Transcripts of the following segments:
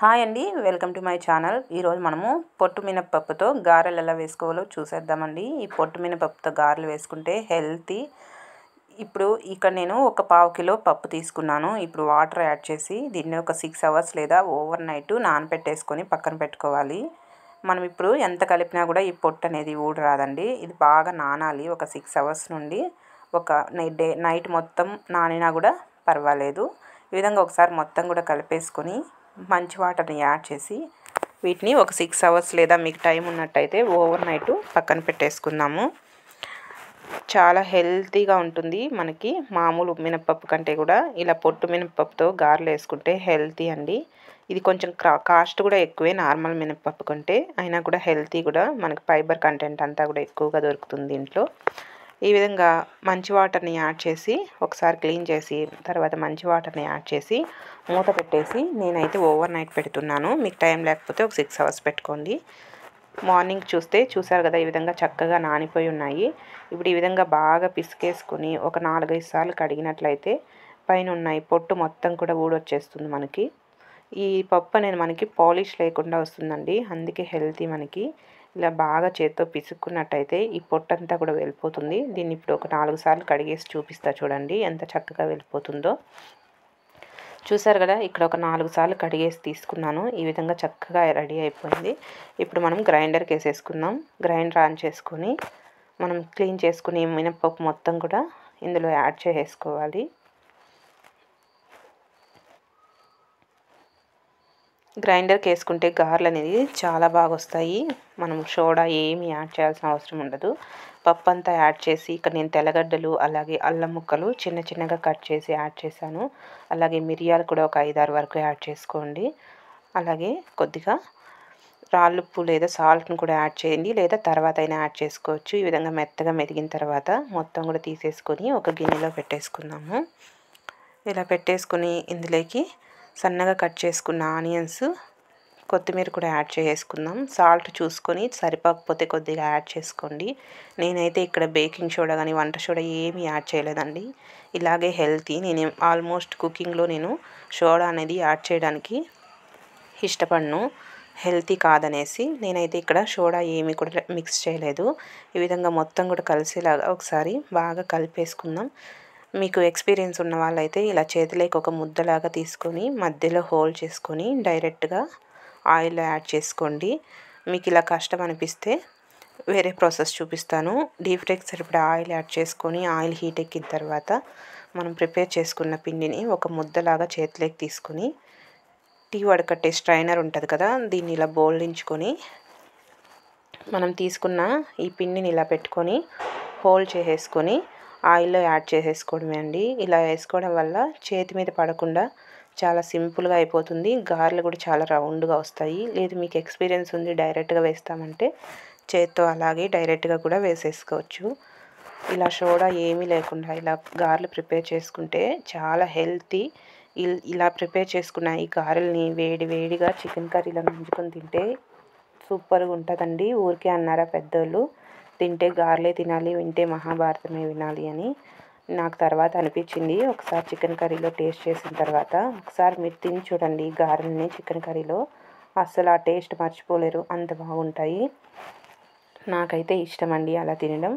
Hi అండి, welcome to my channel. ఈరోజు మనము పొట్టు మినపప్పుతో గారెలు ఎలా వేసుకోవాలో చూసేద్దామండి. ఈ పొట్టు మినపప్పుతో గారెలు వేసుకుంటే హెల్తీ. ఇప్పుడు ఇక్కడ నేను ఒక 1/2 కిలో పప్పు తీసుకున్నాను. ఇప్పుడు వాటర్ యాడ్ చేసి దీన్ని ఒక 6 అవర్స్ లేదా ఓవర్ నైట్ నానబెట్టేసుకొని పక్కన పెట్టుకోవాలి. మనం ఇప్పుడు ఎంత కలిపినా కూడా ఈ పొట్టు అనేది ఊడరాదండి. ఇది బాగా నానాలి. ఒక 6 అవర్స్ నుండి ఒక నైట్ మొత్తం నానినా కూడా పర్వాలేదు. ఈ విధంగా ఒకసారి మొత్తం కూడా కలిపేసుకొని మంచి వాటర్ని యాడ్ చేసి వీటిని ఒక 6 అవర్స్ లేదా మీకు టైం ఉన్నట్టయితే ఓవర్ నైట్ పక్కన పెట్టేసుకుందాము. చాలా హెల్తీగా ఉంటుంది. మనకి మామూలు మినపప్పు కంటే కూడా ఇలా పొట్టు మినపప్పుతో గారెలు వేసుకుంటే హెల్తీ అండి. ఇది కొంచెం కాస్ట్ కూడా ఎక్కువే నార్మల్ మినపప్పు కంటే, అయినా కూడా హెల్తీ కూడా. మనకి ఫైబర్ కంటెంట్ అంతా కూడా ఎక్కువగా దొరుకుతుంది దీంట్లో. ఈ విధంగా మంచి వాటర్ని యాడ్ చేసి ఒకసారి క్లీన్ చేసి తర్వాత మంచి వాటర్ని యాడ్ చేసి మూత పెట్టేసి నేనైతే ఓవర్ నైట్ పెడుతున్నాను. మీకు టైం లేకపోతే ఒక 6 అవర్స్ పెట్టుకోండి. మార్నింగ్ చూసారు కదా, ఈ విధంగా చక్కగా నానిపోయి ఉన్నాయి. ఇప్పుడు ఈ విధంగా బాగా పిసికేసుకొని ఒక 4-5 సార్లు కడిగినట్లయితే పైన ఉన్నాయి పొట్టు మొత్తం కూడా ఊడొచ్చేస్తుంది మనకి. ఈ పప్పు అనేది మనకి పాలిష్ లేకుండా వస్తుందండి, అందుకే హెల్తీ. మనకి ఇలా బాగా చేత్తో పిసుక్కున్నట్టయితే ఈ పొట్టంతా కూడా వెళ్ళిపోతుంది. దీన్ని ఇప్పుడు ఒక 4 సార్లు కడిగేసి చూపిస్తా చూడండి ఎంత చక్కగా వెళ్ళిపోతుందో. చూసారు కదా, ఇక్కడ ఒక 4 సార్లు కడిగేసి తీసుకున్నాను. ఈ విధంగా చక్కగా రెడీ అయిపోయింది. ఇప్పుడు మనం గ్రైండర్కి వేసేసుకుందాం. గ్రైండర్ ఆన్ చేసుకొని మనం క్లీన్ చేసుకుని మినపప్పు మొత్తం కూడా ఇందులో యాడ్ చేసుకోవాలి. గ్రైండర్కి వేసుకుంటే గారెలు అనేది చాలా బాగా వస్తాయి. మనం సోడా ఏమి యాడ్ చేయాల్సిన అవసరం ఉండదు. పప్పు అంతా యాడ్ చేసి ఇక్కడ నేను తెల్లగడ్డలు అలాగే అల్లం ముక్కలు చిన్న చిన్నగా కట్ చేసి యాడ్ చేశాను. అలాగే మిరియాలు కూడా ఒక 5-6 వరకు యాడ్ చేసుకోండి. అలాగే కొద్దిగా రాళ్ళుప్పు లేదా సాల్ట్ని కూడా యాడ్ చేయండి, లేదా తర్వాత అయినా యాడ్ చేసుకోవచ్చు. ఈ విధంగా మెత్తగా మెదిగిన తర్వాత మొత్తం కూడా తీసేసుకొని ఒక గిన్నెలో పెట్టేసుకుందాము. ఇలా పెట్టేసుకొని ఇందులోకి సన్నగా కట్ చేసుకున్న ఆనియన్స్, కొత్తిమీర కూడా యాడ్ చేసుకుందాం. సాల్ట్ చూసుకొని సరిపోకపోతే కొద్దిగా యాడ్ చేసుకోండి. నేనైతే ఇక్కడ బేకింగ్ సోడా కానీ వంట సోడా ఏమీ యాడ్ చేయలేదండి. ఇలాగే హెల్తీ. నేను ఆల్మోస్ట్ కుకింగ్లో నేను సోడా అనేది యాడ్ చేయడానికి ఇష్టపడను, హెల్తీ కాదనేసి. నేనైతే ఇక్కడ సోడా ఏమీ కూడా మిక్స్ చేయలేదు. ఈ విధంగా మొత్తం కూడా కలిసేలాగా ఒకసారి బాగా కలిపేసుకుందాం. మీకు ఎక్స్పీరియన్స్ ఉన్న వాళ్ళైతే ఇలా చేతిలోకి ఒక ముద్దలాగా తీసుకొని మధ్యలో హోల్ చేసుకొని డైరెక్ట్గా ఆయిల్లో యాడ్ చేసుకోండి. మీకు ఇలా కష్టం అనిపిస్తే వేరే ప్రాసెస్ చూపిస్తాను. డీప్ ఫ్రైకి సరిపడా ఆయిల్ యాడ్ చేసుకొని ఆయిల్ హీట్ ఎక్కిన తర్వాత మనం ప్రిపేర్ చేసుకున్న పిండిని ఒక ముద్దలాగా చేతిలోకి తీసుకొని టీ వడకట్టే స్ట్రైనర్ ఉంటుంది కదా, దీన్ని ఇలా బోల్డించుకొని మనం తీసుకున్న ఈ పిండిని ఇలా పెట్టుకొని హోల్డ్ చేసేసుకొని ఆయిల్లో యాడ్ చేసేసుకోవడమే అండి. ఇలా వేసుకోవడం వల్ల చేతి మీద పడకుండా చాలా సింపుల్గా అయిపోతుంది. గారెలు కూడా చాలా రౌండ్గా వస్తాయి. లేదు మీకు ఎక్స్పీరియన్స్ ఉంది డైరెక్ట్గా వేస్తామంటే చేత్తో అలాగే డైరెక్ట్గా కూడా వేసేసుకోవచ్చు. ఇలా సోడా ఏమీ లేకుండా ఇలా గారెలు ప్రిపేర్ చేసుకుంటే చాలా హెల్తీ. ఇలా ప్రిపేర్ చేసుకున్న ఈ గారెల్ని వేడి వేడిగా చికెన్ కర్రీలో నంచుకొని తింటే సూపర్గా ఉంటుందండి. ఊరికే అన్నారా పెద్దోళ్ళు, తింటే గారెలే తినాలి, వింటే మహాభారతమే వినాలి అని. నాకు తర్వాత అనిపించింది, ఒకసారి చికెన్ కర్రీలో టేస్ట్ చేసిన తర్వాత ఒకసారి మీరు తిని చూడండి గారెల్ని చికెన్ కర్రీలో. అస్సలు ఆ టేస్ట్ మర్చిపోలేరు, అంత బాగుంటాయి. నాకైతే ఇష్టం అండి అలా తినడం.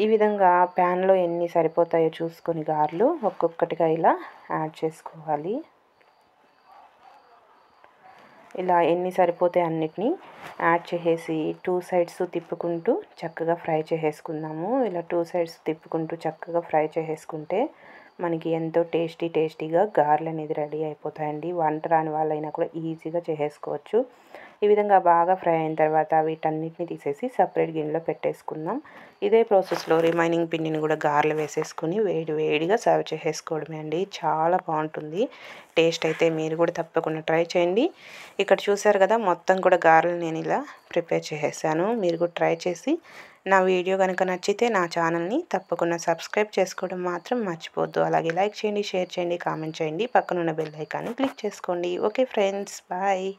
ఈ విధంగా ప్యాన్లో ఎన్ని సరిపోతాయో చూసుకొని గారెలు ఒక్కొక్కటిగా ఇలా యాడ్ చేసుకోవాలి. ఇలా ఎన్ని సరిపోతే అన్నిటినీ యాడ్ చేసేసి 2 సైడ్స్ తిప్పుకుంటూ చక్కగా ఫ్రై చేసేసుకుందాము. ఇలా 2 సైడ్స్ తిప్పుకుంటూ చక్కగా ఫ్రై చేసేసుకుంటే మనకి ఎంతో టేస్టీగా గారెలు అనేది రెడీ అయిపోతాయండి. వంట రాని వాళ్ళైనా కూడా ఈజీగా చేసేసుకోవచ్చు. ఈ విధంగా బాగా ఫ్రై అయిన తర్వాత వీటన్నిటిని తీసేసి సపరేట్ గిన్నెలో పెట్టేసుకుందాం. ఇదే ప్రాసెస్లో రిమైనింగ్ పిండిని కూడా గారెలు వేసేసుకొని వేడిగా సర్వ్ చేసేసుకోవడమే అండి. చాలా బాగుంటుంది. టేస్ట్ అయితే మీరు కూడా తప్పకుండా ట్రై చేయండి. ఇక్కడ చూసారు కదా, మొత్తం కూడా గారెలు నేను ఇలా ప్రిపేర్ చేసేసాను. మీరు కూడా ట్రై చేసి నా వీడియో కనుక నచ్చితే నా ఛానల్ని తప్పకుండా సబ్స్క్రైబ్ చేసుకోవడం మాత్రం మర్చిపోవద్దు. అలాగే లైక్ చేయండి, షేర్ చేయండి, కామెంట్ చేయండి, పక్కనున్న బెల్ ఐకాన్ని క్లిక్ చేసుకోండి. Okay friends, bye.